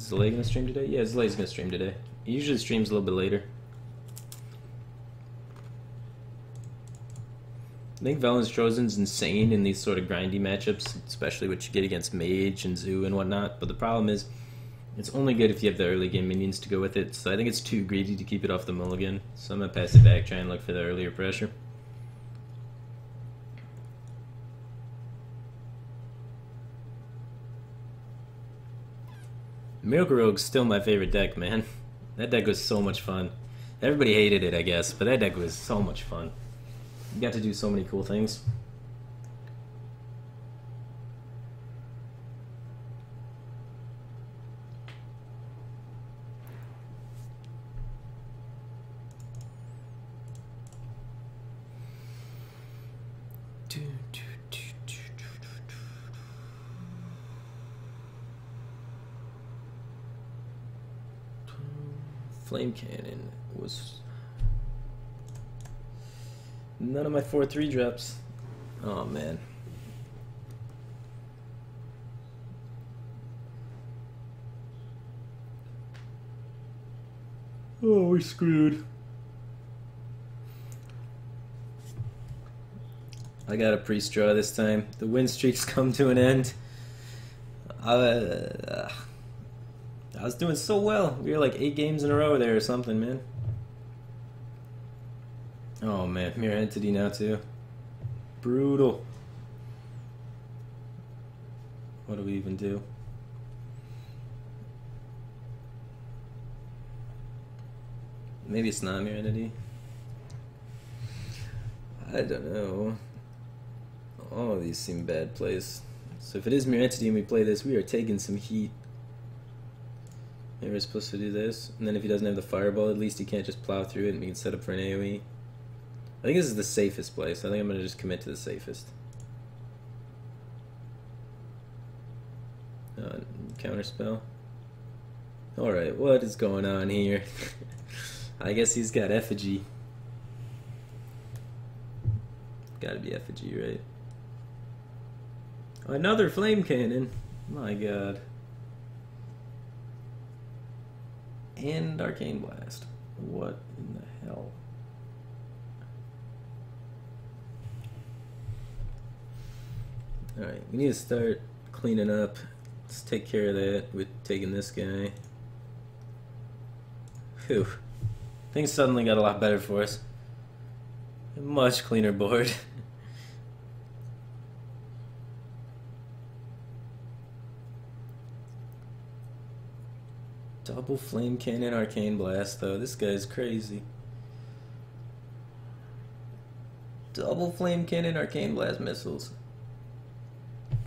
Zalay gonna stream today? Yeah, Zalay's gonna stream today. He usually streams a little bit later. I think Velen's Trojan's insane in these sort of grindy matchups, especially what you get against Mage and Zoo and whatnot, but the problem is it's only good if you have the early game minions to go with it, so I think it's too greedy to keep it off the mulligan, so I'm gonna pass it back, try and look for the earlier pressure. Miracle Rogue's still my favorite deck, man. That deck was so much fun. Everybody hated it, I guess, but that deck was so much fun. You got to do so many cool things. Flame Cannon was none of my 4/3 drops. Oh man. Oh, we're screwed. I got a priest draw this time. The win streak's come to an end. I was doing so well. We were like 8 games in a row there or something, man. Oh man, Mirror Entity now too. Brutal. What do we even do? Maybe it's not Mirror Entity. I don't know. All of these seem bad plays. So if it is Mirror Entity and we play this, we are taking some heat. Maybe we're supposed to do this, and then if he doesn't have the fireball, at least he can't just plow through it and we can set up for an AoE. I think this is the safest play, so I think I'm going to just commit to the safest. Counterspell. Alright, what is going on here? I guess he's got effigy. Gotta be effigy, right? Another flame cannon. My god. And Arcane Blast. What in the hell? Alright, we need to start cleaning up. Let's take care of that with taking this guy. Whew. Things suddenly got a lot better for us. A much cleaner board. Double Flame Cannon, Arcane Blast, though. This guy's crazy. Double Flame Cannon, Arcane Blast missiles.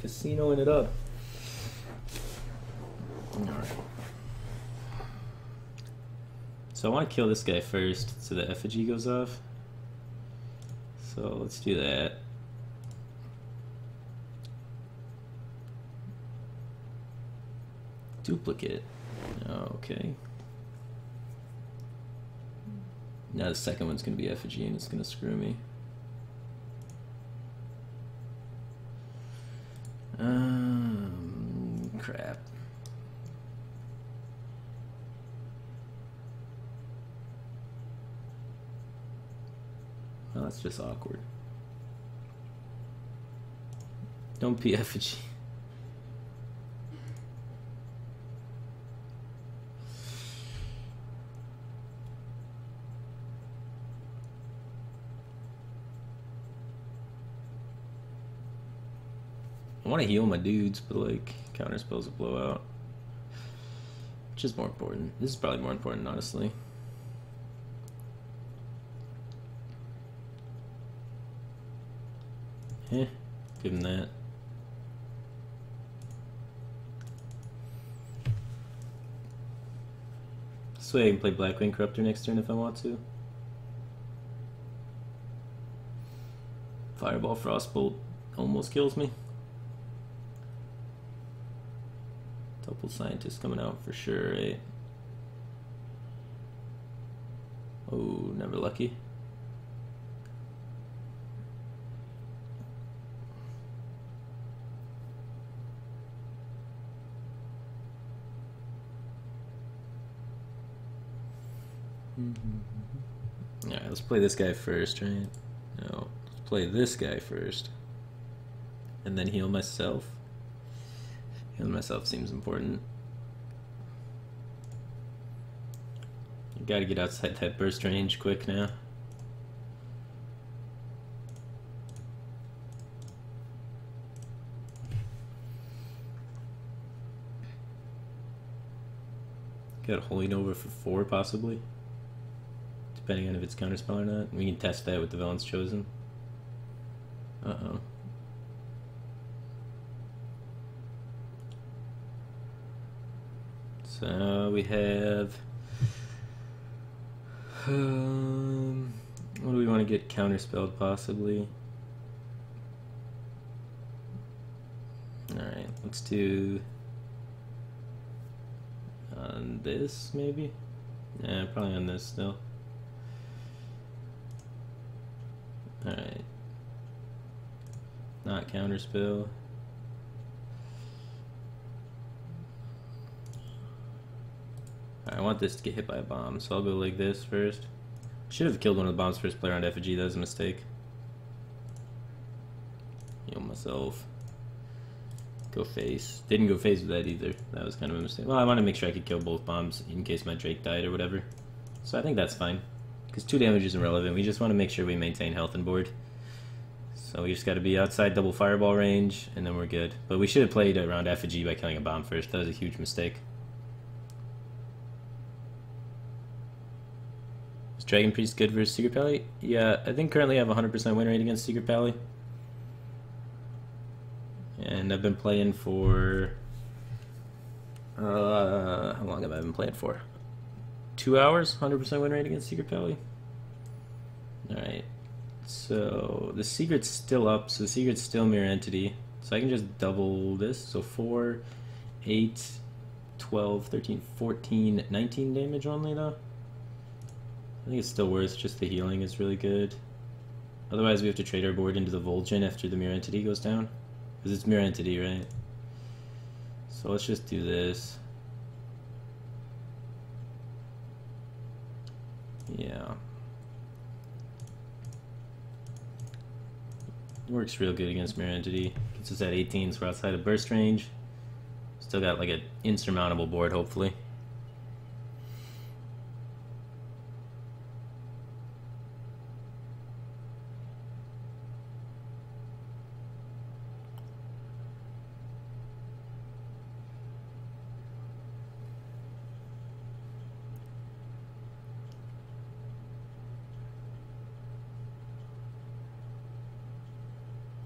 Casinoing it up. Alright. So I want to kill this guy first so the effigy goes off. So let's do that. Duplicate. Okay. Now the second one's gonna be effigy and it's gonna screw me. Crap. Well, that's just awkward. Don't be effigy. I want to heal my dudes, but like counter spells will blow out. Which is more important. This is probably more important, honestly. Eh, give him that. This way I can play Blackwing Corruptor next turn if I want to. Fireball Frostbolt almost kills me. Double Scientist coming out for sure, eh? Oh, never lucky. Alright, let's play this guy first, right? No, let's play this guy first. And then heal myself. Healing myself seems important. You gotta get outside that burst range quick now. Got Holy Nova for 4 possibly. Depending on if it's counterspell or not. We can test that with the Villain's Chosen. Uh-oh. So we have... what do we want to get counterspelled possibly? Alright, let's do... on this maybe? Yeah, probably on this still. Alright. Not counterspell. I want this to get hit by a bomb, so I'll go like this first. Should have killed one of the bombs first play around effigy, that was a mistake. Heal myself. Go face. Didn't go face with that either. That was kind of a mistake. Well, I want to make sure I could kill both bombs in case my Drake died or whatever. So I think that's fine. Because 2 damage isn't relevant. We just want to make sure we maintain health and board. So we just got to be outside double fireball range, and then we're good. But we should have played around effigy by killing a bomb first. That was a huge mistake. Is Dragon Priest good versus Secret Pally? Yeah, I think currently I have 100% win rate against Secret Pally. And I've been playing for... how long have I been playing for? 2 hours? 100% win rate against Secret Pally? Alright. So, the Secret's still up, so the Secret's still Mirror Entity. So I can just double this. So 4, 8, 12, 13, 14, 19 damage only though. I think it's still worth, just the healing is really good. Otherwise we have to trade our board into the Vol'jin after the Mirror Entity goes down. Because it's Mirror Entity, right? So let's just do this. Yeah. It works real good against Mirror Entity. Gets us at 18, so we're outside of burst range. Still got like an insurmountable board, hopefully.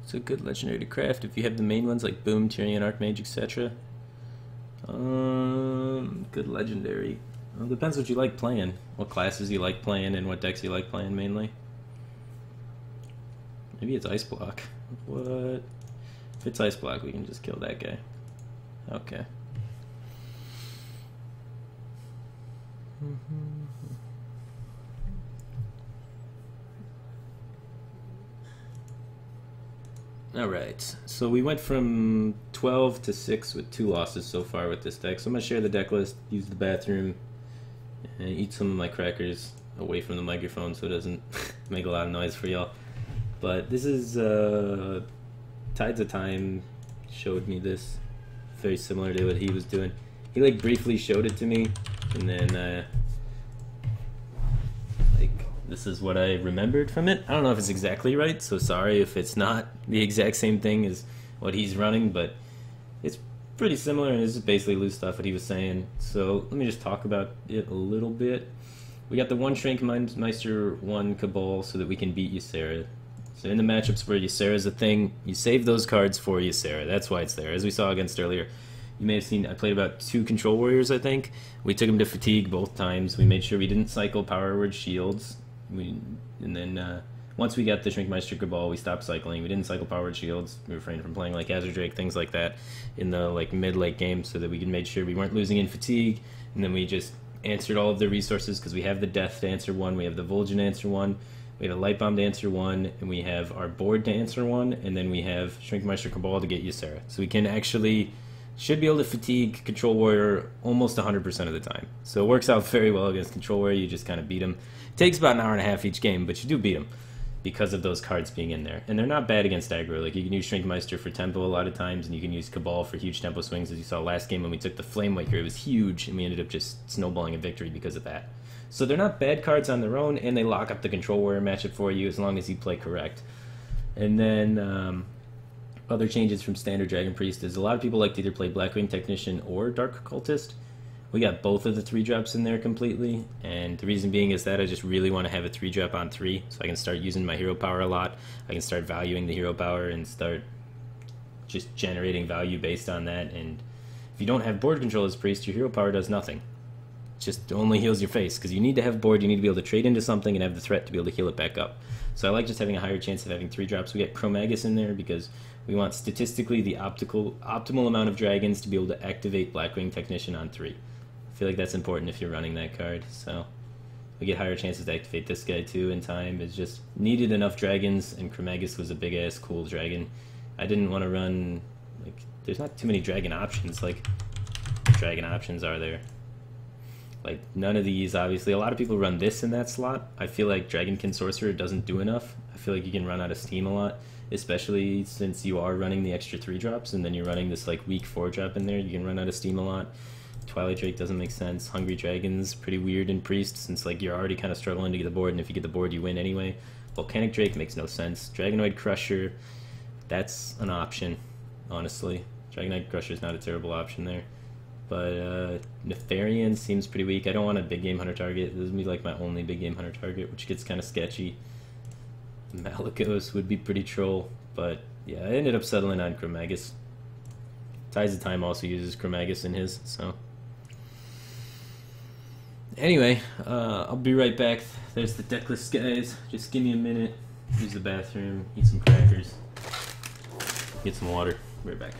It's a good legendary to craft if you have the main ones like Boom, Tyrion, Archmage, etc. Good legendary. Well, depends what you like playing. What classes you like playing and what decks you like playing mainly. Maybe it's Ice Block. What? If it's Ice Block, we can just kill that guy. Okay. Alright, so we went from 12 to 6 with 2 losses so far with this deck. So I'm going to share the deck list, use the bathroom, and eat some of my crackers away from the microphone so it doesn't make a lot of noise for y'all. But this is, Tides of Time showed me this, very similar to what he was doing. He like briefly showed it to me, and then this is what I remembered from it. I don't know if it's exactly right, so sorry if it's not the exact same thing as what he's running, but it's pretty similar, and it's just basically loose stuff what he was saying. So let me just talk about it a little bit. We got the 1 Shrink Meister, 1 Cabal, so that we can beat Ysera. So in the matchups where Ysera's a thing, you save those cards for Ysera. That's why it's there. As we saw against earlier, you may have seen I played about 2 Control Warriors, I think. We took them to fatigue both times. We made sure we didn't cycle Power Word Shields. And then once we got the Shrinkmeister Cabal, we stopped cycling. We didn't cycle Powered Shields. We refrained from playing like Azure Drake, things like that, in the like mid-late game, so that we could make sure we weren't losing in fatigue. And then we just answered all of the resources because we have the Death to answer 1, we have the Vol'jin to answer 1, we have a Light Bomb to answer 1, and we have our board to answer 1, and then we have Shrinkmeister Cabal to get Ysera. So we can actually should be able to fatigue Control Warrior almost 100% of the time. So it works out very well against Control Warrior. You just kind of beat him. It takes about an hour and a half each game, but you do beat him because of those cards being in there. And they're not bad against aggro. Like, you can use Shrinkmeister for tempo a lot of times, and you can use Cabal for huge tempo swings, as you saw last game when we took the Flamewaker. It was huge, and we ended up just snowballing a victory because of that. So they're not bad cards on their own, and they lock up the Control Warrior matchup for you as long as you play correct. And then other changes from Standard Dragon Priest is a lot of people like to either play Blackwing Technician or Dark Occultist. We got both of the 3-drops in there completely, and the reason being is that I just really want to have a 3-drop on 3, so I can start using my hero power a lot. I can start valuing the hero power and start just generating value based on that. And if you don't have board control as Priest, your hero power does nothing. It just only heals your face, because you need to have board, you need to be able to trade into something and have the threat to be able to heal it back up. So I like just having a higher chance of having 3-drops. We get Chromagus in there because we want statistically the optimal amount of dragons to be able to activate Blackwing Technician on 3. I feel like that's important if you're running that card. So we get higher chances to activate this guy too in time. It's just needed enough dragons, and Chromagus was a big ass cool dragon. I didn't want to run, like, there's not too many dragon options. Like, dragon options are there? Like, none of these, obviously. A lot of people run this in that slot. I feel like Dragonkin Sorcerer doesn't do enough. I feel like you can run out of steam a lot, especially since you are running the extra 3-drops, and then you're running this, like, weak 4-drop in there. You can run out of steam a lot. Twilight Drake doesn't make sense. Hungry Dragon's pretty weird in Priest, since, like, you're already kind of struggling to get the board, and if you get the board, you win anyway. Volcanic Drake makes no sense. Dragonoid Crusher, that's an option, honestly. Dragonoid Crusher's not a terrible option there. But Nefarian seems pretty weak. I don't want a big game hunter target. This would be like my only big game hunter target, which gets kind of sketchy. Malikos would be pretty troll, but yeah, I ended up settling on Chromagus. Ties of Time also uses Chromagus in his, so. Anyway, I'll be right back. There's the decklist, guys. Just give me a minute. Use the bathroom, eat some crackers, get some water. Right back.